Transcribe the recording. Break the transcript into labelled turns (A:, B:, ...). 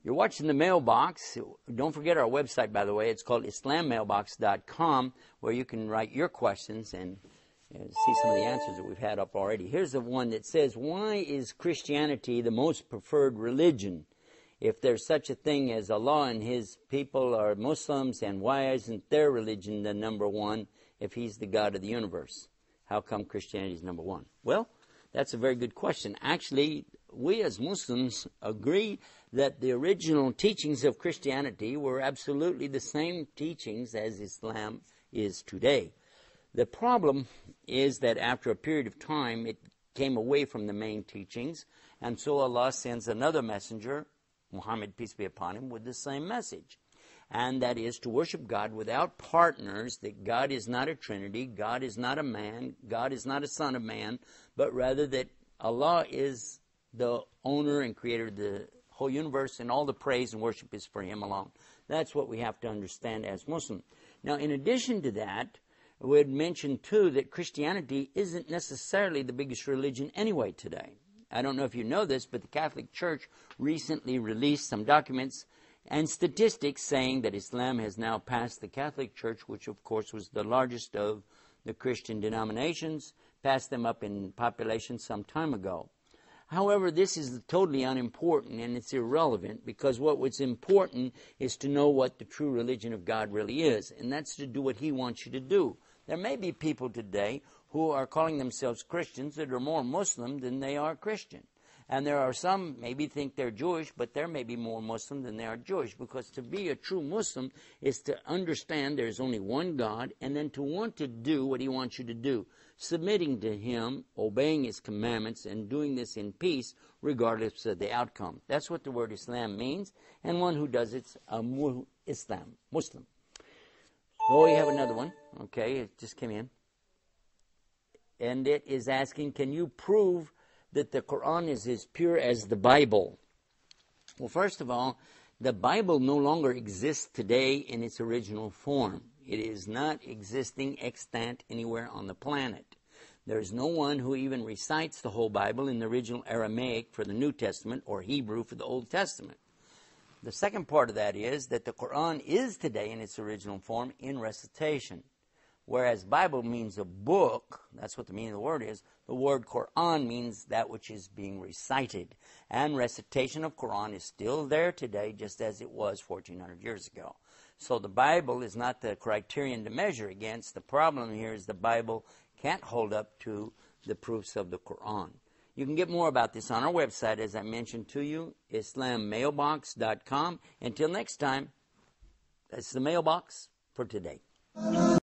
A: You're watching the mailbox. Don't forget our website, by the way. It's called islammailbox.com, where you can write your questions and see some of the answers that we've had up already. Here's the one that says, why is Christianity the most preferred religion? If there's such a thing as Allah and His people are Muslims, and why isn't their religion the number one if He's the God of the universe? How come Christianity is number one? Well, that's a very good question. Actually, we as Muslims agree that the original teachings of Christianity were absolutely the same teachings as Islam is today. The problem is that after a period of time, it came away from the main teachings, and so Allah sends another messenger, Muhammad, peace be upon him, with the same message. And that is to worship God without partners, that God is not a trinity, God is not a man, God is not a son of man, but rather that Allah is the owner and creator of the whole universe, and all the praise and worship is for Him alone. That's what we have to understand as Muslims. Now, in addition to that, we had mentioned, too, that Christianity isn't necessarily the biggest religion anyway today. I don't know if you know this, but the Catholic Church recently released some documents and statistics saying that Islam has now passed the Catholic Church, which, of course, was the largest of the Christian denominations, passed them up in population some time ago. However, this is totally unimportant and it's irrelevant, because what's important is to know what the true religion of God really is, and that's to do what He wants you to do. There may be people today who are calling themselves Christians that are more Muslim than they are Christian. And there are some maybe think they're Jewish, but they're maybe more Muslim than they are Jewish, because to be a true Muslim is to understand there's only one God, and then to want to do what He wants you to do, submitting to Him, obeying His commandments, and doing this in peace regardless of the outcome. That's what the word Islam means, and one who does it's a Muslim. So we have another one. Okay, it just came in. And it is asking, can you prove that the Quran is as pure as the Bible? Well, first of all, the Bible no longer exists today in its original form. It is not existing extant anywhere on the planet. There is no one who even recites the whole Bible in the original Aramaic for the New Testament or Hebrew for the Old Testament. The second part of that is that the Quran is today in its original form in recitation. Whereas Bible means a book, that's what the meaning of the word is, the word Quran means that which is being recited. And recitation of Quran is still there today, just as it was 1,400 years ago. So the Bible is not the criterion to measure against. The problem here is the Bible can't hold up to the proofs of the Quran. You can get more about this on our website, as I mentioned to you, islammailbox.com. Until next time, that's the mailbox for today.